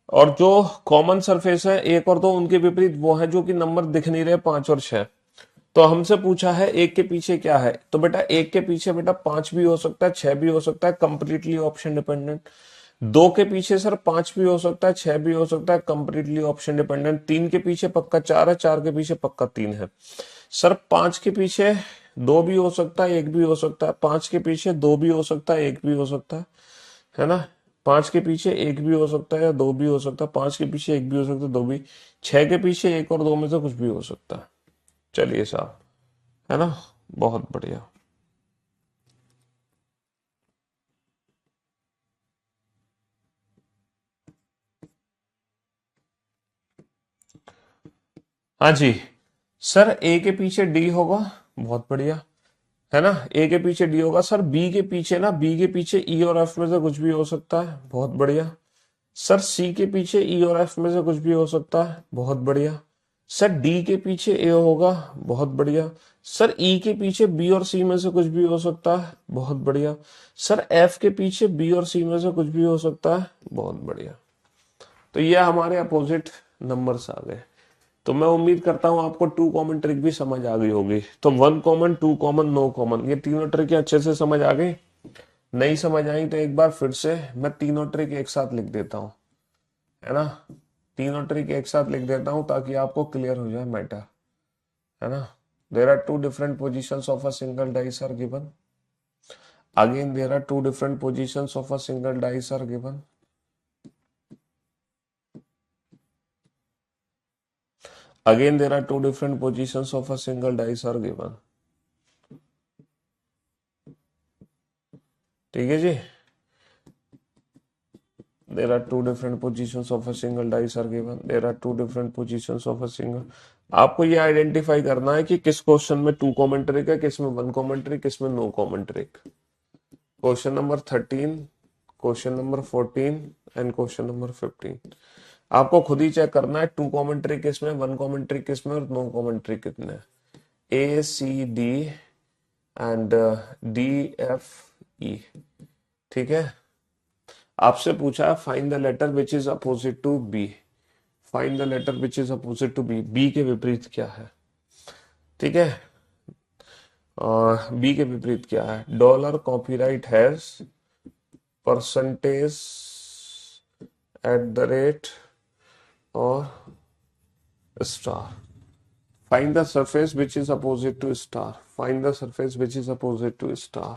और जो कॉमन सरफेस है एक और दो, उनके विपरीत वो है जो कि नंबर दिख नहीं रहे, 5 और 6। तो हमसे पूछा है एक के पीछे क्या है, तो बेटा एक के पीछे बेटा 5 भी हो सकता है, 6 भी हो सकता है, कंप्लीटली ऑप्शन डिपेंडेंट। दो के पीछे सर 5 भी हो सकता है, 6 भी हो सकता है, कंप्लीटली ऑप्शन डिपेंडेंट। तीन के पीछे पक्का 4 है, 4 के पीछे पक्का 3 है। सर 5 के पीछे 2 भी हो सकता है, 1 भी हो सकता है। 5 के पीछे 2 भी हो सकता है, 1 भी हो सकता है ना। 5 के पीछे 1 भी हो सकता है या 2 भी हो सकता है, 5 के पीछे 1 भी हो सकता है, 2 भी। 6 के पीछे 1 और 2 में से कुछ भी हो सकता है। चलिए साहब, है ना, बहुत बढ़िया। हाँ जी सर, ए के पीछे डी होगा, बहुत बढ़िया, है ना। ए के पीछे डी होगा सर। बी के पीछे ना, बी के पीछे ई और एफ में से कुछ भी हो सकता है, बहुत बढ़िया। सर सी के पीछे ई और एफ में से कुछ भी हो सकता है, बहुत बढ़िया। सर डी के पीछे ए होगा, बहुत बढ़िया। सर ई के पीछे बी और सी में से कुछ भी हो सकता है, बहुत बढ़िया। सर एफ के पीछे बी और सी में से कुछ भी हो सकता है, बहुत बढ़िया। तो ये हमारे अपोजिट नंबर्स आ गए। तो मैं उम्मीद करता हूं आपको टू कॉमन ट्रिक भी समझ आ गई होगी। तो one common, two common, no common, ये तीनों ट्रिक अच्छे से समझ आ गई। नहीं समझ आई तो एक बार फिर से मैं तीनों ट्रिक एक साथ लिख देता हूँ, है ना। तीनों ट्रिक एक साथ लिख देता हूँ ताकि आपको क्लियर हो जाए मैटर, है ना। There are two different positions of a single dice are given. Again there are two different positions of a single dice are given. Again, there are two different positions of a single dice are given. ठीक है जी। There are two different positions of a single dice are given. There are two different positions of a single. आपको ये identify करना है कि किस question में to common trick है, किस में वन कॉमन ट्रिक, किस में no common trick. Question number 13, question number 14 and question number 15। आपको खुद ही चेक करना है टू कॉमन ट्रिक किसमें, वन कॉमन ट्रिक किसमें और नो कॉमन ट्रिक कितने हैं। A C D and D F E. ठीक है। आपसे पूछा है find the letter which is opposite to B. Find the letter which is opposite to B, B के विपरीत क्या है, ठीक है। और बी के विपरीत क्या है, dollar copyright has percentage at the rate और star, find the surface which is opposite to star, find the surface which is opposite to star.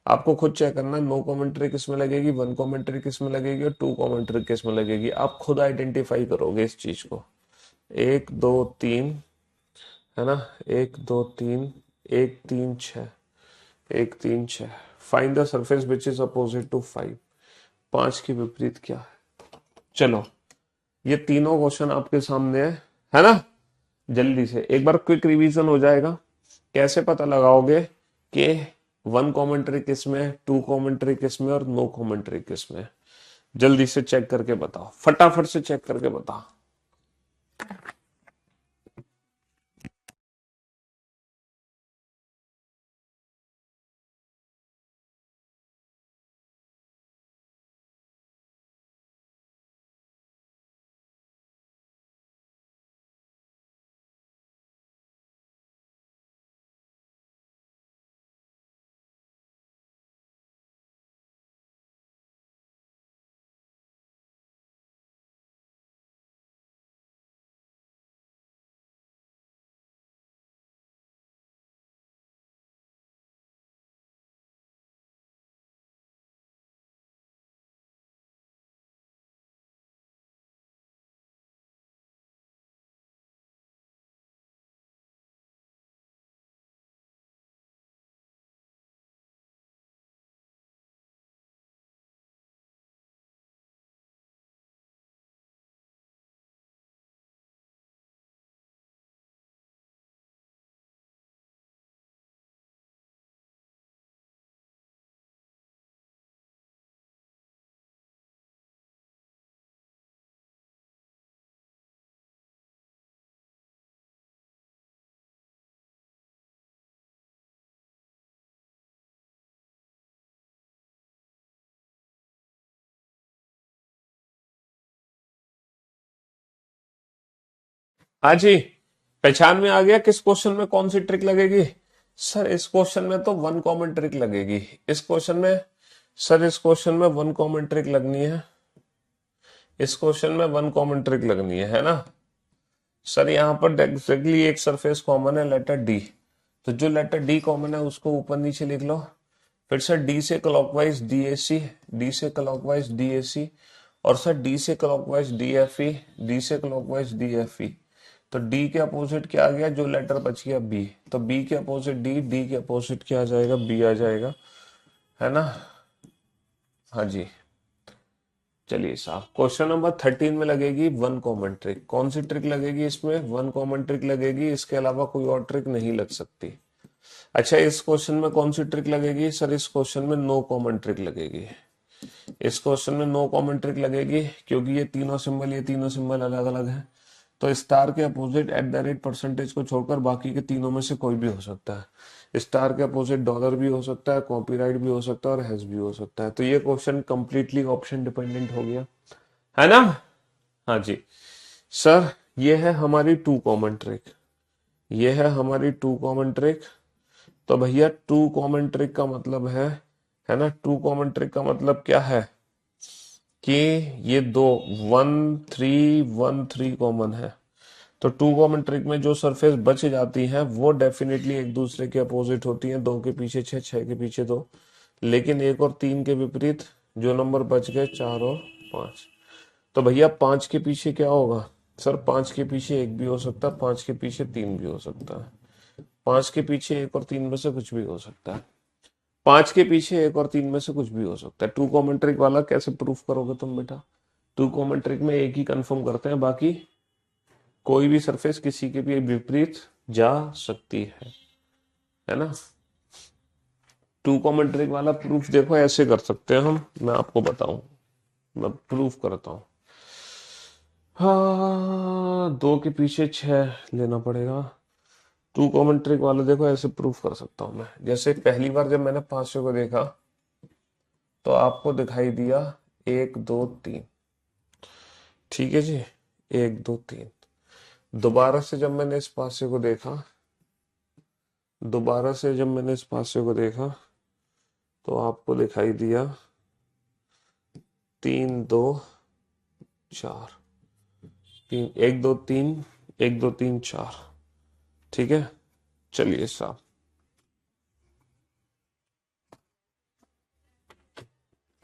आपको खुद चेक करना है नो कमेंट्री किस में लगेगी, वन कमेंट्री किस में लगेगी और टू कमेंट्री किस में लगेगी। आप खुद आइडेंटिफाई करोगे इस चीज को। 1 2 3 है ना, 1 2 3, 1 3 6, 1 3 6। Find the surface which is opposite to 5, 5 के विपरीत क्या है। चलो ये तीनों क्वेश्चन आपके सामने है ना। जल्दी से एक बार क्विक रिवीजन हो जाएगा। कैसे पता लगाओगे कि वन कमेंट्री किस में, टू कमेंट्री किस में और नो कमेंट्री किस में, जल्दी से चेक करके बताओ, फटाफट से चेक करके बताओ। हाँ जी, पहचान में आ गया किस क्वेश्चन में कौन सी ट्रिक लगेगी। सर इस क्वेश्चन में तो वन कॉमन ट्रिक लगेगी। इस क्वेश्चन में सर, इस क्वेश्चन में वन कॉमन ट्रिक लगनी है, इस क्वेश्चन में वन कॉमन ट्रिक लगनी है ना सर। यहाँ पर एग्जैक्टली एक सरफेस कॉमन है, लेटर डी। तो जो लेटर डी कॉमन है उसको ऊपर नीचे लिख लो। फिर सर डी से clockwise D A C, D से क्लॉकवाइज डी ए सी, और सर डी से clockwise D F E, D से क्लॉकवाइज डी एफ ई। तो डी के अपोजिट क्या आ गया, जो लेटर बच गया बी, तो बी के अपोजिट डी, डी के अपोजिट क्या आ जाएगा, बी आ जाएगा, है ना। हाँ जी, चलिए साहब क्वेश्चन नंबर 13 में लगेगी वन कॉमन ट्रिक। कौन सी ट्रिक लगेगी इसमें, वन कॉमन ट्रिक लगेगी, इसके अलावा कोई और ट्रिक नहीं लग सकती। अच्छा इस क्वेश्चन में कौन सी ट्रिक लगेगी सर, इस क्वेश्चन में नो कॉमन ट्रिक लगेगी। इस क्वेश्चन में नो कॉमन ट्रिक लगेगी क्योंकि ये तीनों सिंबल अलग अलग हैं। तो स्टार के opposite eight the rate percentage को छोड़कर बाकी के तीनों में से कोई भी हो सकता है। स्टार के अपोजिट डॉलर भी हो सकता है, कॉपीराइट भी हो सकता है और हैज भी हो सकता है। तो ये क्वेश्चन कंप्लीटली ऑप्शन डिपेंडेंट हो गया, है ना। हाँ जी सर, ये है हमारी टू कॉमन ट्रिक, ये है हमारी टू कॉमन ट्रिक। तो भैया टू कॉमन ट्रिक का मतलब है ना, टू कॉमन ट्रिक का मतलब क्या है कि ये दो 1 3 1 3 कॉमन है। तो टू कॉमन ट्रिक में जो सरफेस बच जाती हैं वो डेफिनेटली एक दूसरे के अपोजिट होती हैं, 2 के पीछे 6, 6 के पीछे 2। लेकिन 1 और 3 के विपरीत जो नंबर बच गए 4 और 5। तो भैया 5 के पीछे क्या होगा सर, 5 के पीछे 1 भी हो सकता है, 5 के पीछे 3 भी हो सकता है, 5 के पीछे 1 और 3 में से कुछ भी हो सकता है, 5 के पीछे 1 और 3 में से कुछ भी हो सकता है। टू कॉमन ट्रिक वाला कैसे प्रूफ करोगे तुम बेटा, टू कॉमन ट्रिक में एक ही कंफर्म करते हैं, बाकी कोई भी सरफेस किसी के भी विपरीत जा सकती है ना। टू कॉमन ट्रिक वाला प्रूफ देखो ऐसे कर सकते हैं हम, मैं आपको बताऊं, मैं प्रूफ करता हूं। हाँ 2 के पीछे 6 लेना पड़ेगा। टू कॉमन ट्रिक वाला देखो ऐसे प्रूफ कर सकता हूं मैं। जैसे पहली बार जब मैंने 500 को देखा तो आपको दिखाई दिया 1 2 3, ठीक है जी, 1 2 3। दोबारा से जब मैंने इस पासे को देखा, दोबारा से जब मैंने इस पासे को देखा तो आपको दिखाई दिया 3 2 4, 3 1 2 3 1 2 3 4। ठीक है, चलिए साहब,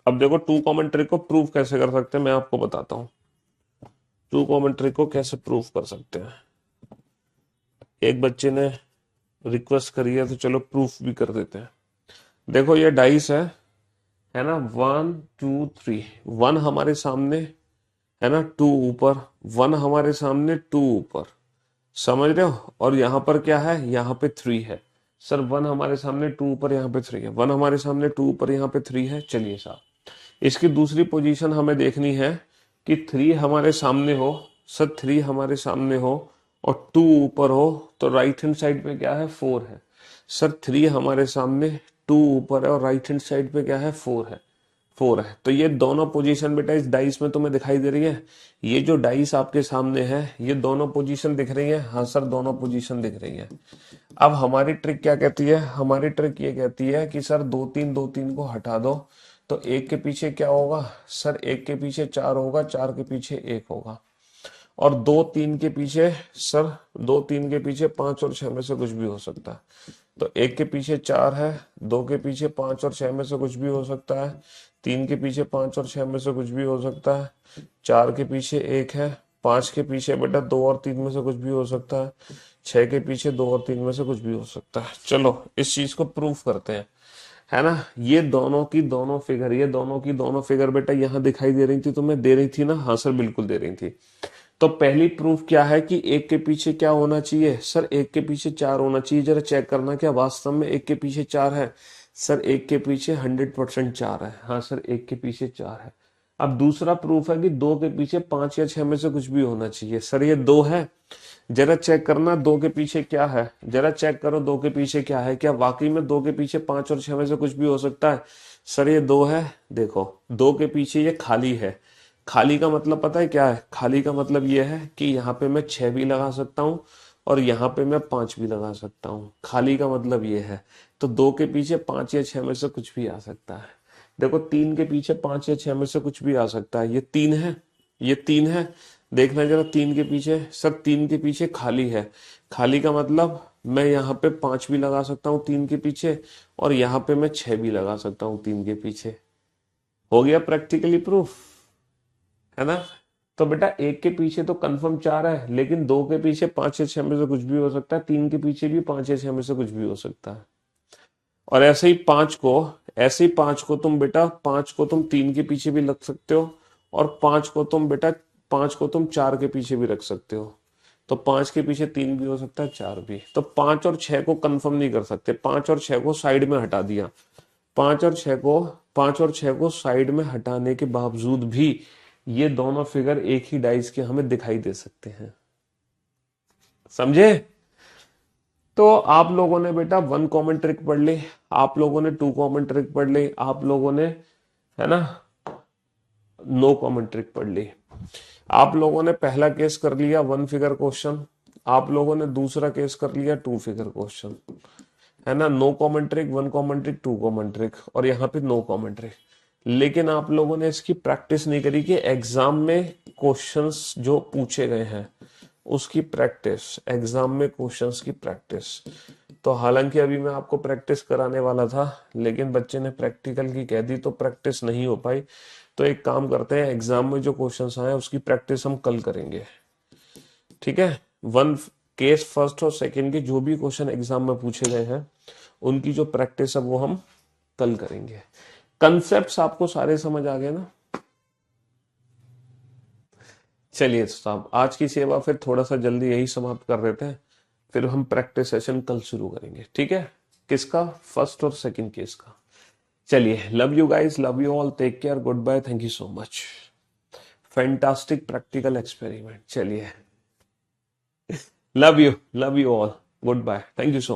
अब देखो टू कॉमन ट्रिक को प्रूव कैसे कर सकते हैं मैं आपको बताता हूं। टू कॉमन ट्रिक को कैसे प्रूव कर सकते हैं। एक बच्चे ने रिक्वेस्ट करी है तो चलो प्रूफ भी कर देते हैं। देखो ये डाइस है ना, 1 2 3, 1 हमारे सामने है ना, 2 ऊपर, 1 हमारे सामने 2 ऊपर, समझ रहे हो। और यहाँ पर क्या है, यहाँ पे 3 है। सर 1 हमारे सामने 2 ऊपर, यहाँ पे 3 है, 1 हमारे सामने 2 ऊपर, यहाँ पे 3 है। चलिए साहब, इसकी दूसरी पोजीशन हमें देखनी है कि 3 हमारे सामने हो, सर 3 हमारे सामने हो और 2 ऊपर हो, तो राइट हैंड साइड पे क्या है, 4 है। सर 3 हमारे सामने 2 ऊपर है और राइट हैंड साइड पे क्या है, 4 है, 4 है। तो ये दोनों पोजीशन बेटा इस डाइस में तुम्हें दिखाई दे रही है। ये जो डाइस आपके सामने है, ये दोनों पोजीशन दिख रही है। हाँ सर, दोनों पोजीशन दिख रही है। अब हमारी ट्रिक क्या कहती है, हमारी ट्रिक ये कहती है कि सर 2 3 को हटा दो, तो 1 के पीछे क्या होगा, सर 1 के पीछे 4 होगा, 4 के पीछे 1 होगा। और 2 3 के पीछे, सर 2 3 के पीछे 5 और 6 में से कुछ भी हो सकता है। तो 1 के पीछे 4 है, 2 के पीछे 5 और 6 में से कुछ भी हो सकता है, 3 के पीछे 5 और 6 में से कुछ भी हो सकता है, 4 के पीछे 1 है, 5 के पीछे बेटा 2 और 3 में से कुछ भी हो सकता है, 6 के पीछे 2 और 3 में से कुछ भी हो सकता है। चलो इस चीज को प्रूफ करते हैं, है ना। ये दोनों की दोनों फिगर, ये दोनों की दोनों फिगर बेटा यहाँ दिखाई दे रही थी, तुम्हें दे रही थी ना। हाँ सर बिल्कुल दे रही थी। तो पहली प्रूफ क्या है कि 1 के पीछे क्या होना चाहिए, सर 1 के पीछे 4 होना चाहिए। जरा चेक करना क्या वास्तव में 1 के पीछे 4 है। सर 1 के पीछे 100% 4 है। हाँ सर 1 के पीछे 4 है। अब दूसरा प्रूफ है कि 2 के पीछे 5 या 6 में से कुछ भी होना चाहिए। सर ये 2 है। जरा चेक करना 2 के पीछे क्या है, जरा चेक करो 2 के पीछे क्या है, क्या वाकई में 2 के पीछे 5 और 6 में से कुछ भी हो सकता है। सर ये 2 है। देखो 2 के पीछे ये खाली है। खाली का मतलब पता है क्या है, खाली का मतलब ये है कि यहाँ पे मैं 6 भी लगा सकता हूँ और यहाँ पे मैं 5 भी लगा सकता हूँ। खाली का मतलब ये है। तो 2 के पीछे 5 या 6 में से कुछ भी आ सकता है। देखो 3 के पीछे 5 या 6 में से कुछ भी आ सकता है। ये 3 है, ये 3 है। देखना जरा 3 के पीछे, सर 3 के पीछे खाली है। खाली का मतलब मैं यहाँ पे 5 भी लगा सकता हूँ 3 के पीछे और यहाँ पे मैं 6 भी लगा सकता हूँ 3 के पीछे। हो गया प्रैक्टिकली प्रूफ, है ना। तो बेटा 1 के पीछे तो कंफर्म 4 है, लेकिन 2 के पीछे 5 या 6 में से कुछ भी हो सकता है, 3 के पीछे भी 5 या 6 में से कुछ भी हो सकता है। और ऐसे ही 5 को, ऐसे ही 5 को तुम बेटा, 5 को तुम 3 के पीछे भी रख सकते हो और 5 को तुम बेटा, 5 को तुम 4 के पीछे भी रख सकते हो। तो 5 के पीछे 3 भी हो सकता है, 4 भी। तो 5 और 6 को कंफर्म नहीं कर सकते, 5 और 6 को साइड में हटा दिया। 5 और 6 को, 5 और 6 को साइड में हटाने के बावजूद भी ये दोनों फिगर एक ही डाइस के हमें दिखाई दे सकते हैं। समझे। तो आप लोगों ने बेटा 1 कॉमन ट्रिक पढ़ ली, आप लोगों ने 2 कॉमन ट्रिक पढ़ ली, आप लोगों ने, है ना, नो कॉमन ट्रिक पढ़ ली। आप लोगों ने पहला केस कर लिया 1 फिगर क्वेश्चन, आप लोगों ने दूसरा केस कर लिया 2 फिगर क्वेश्चन, है ना। No common trick, 1 common trick, 2 common trick और यहाँ पे नो कॉमन ट्रिक। लेकिन आप लोगों ने इसकी प्रैक्टिस नहीं करी कि एग्जाम में क्वेश्चंस जो पूछे गए हैं उसकी प्रैक्टिस, एग्जाम में क्वेश्चंस की प्रैक्टिस। तो हालांकि अभी मैं आपको प्रैक्टिस कराने वाला था, लेकिन बच्चे ने प्रैक्टिकल की कह दी तो प्रैक्टिस नहीं हो पाई। तो एक काम करते हैं, एग्जाम में जो क्वेश्चंस आए उसकी प्रैक्टिस हम कल करेंगे, ठीक है। 1 केस फर्स्ट और सेकंड के जो भी क्वेश्चन एग्जाम में पूछे गए हैं उनकी जो प्रैक्टिस है वो हम कल करेंगे। कंसेप्ट्स आपको सारे समझ आ गए ना। चलिए साहब, आज की सेवा फिर थोड़ा सा जल्दी यही समाप्त कर देते हैं, फिर हम प्रैक्टिस सेशन कल शुरू करेंगे, ठीक है। किसका, फर्स्ट और सेकंड केस का। चलिए, love you guys, love you all, take care, goodbye, thank you so much. Fantastic practical experiment. चलिए, love you all, goodbye, thank you so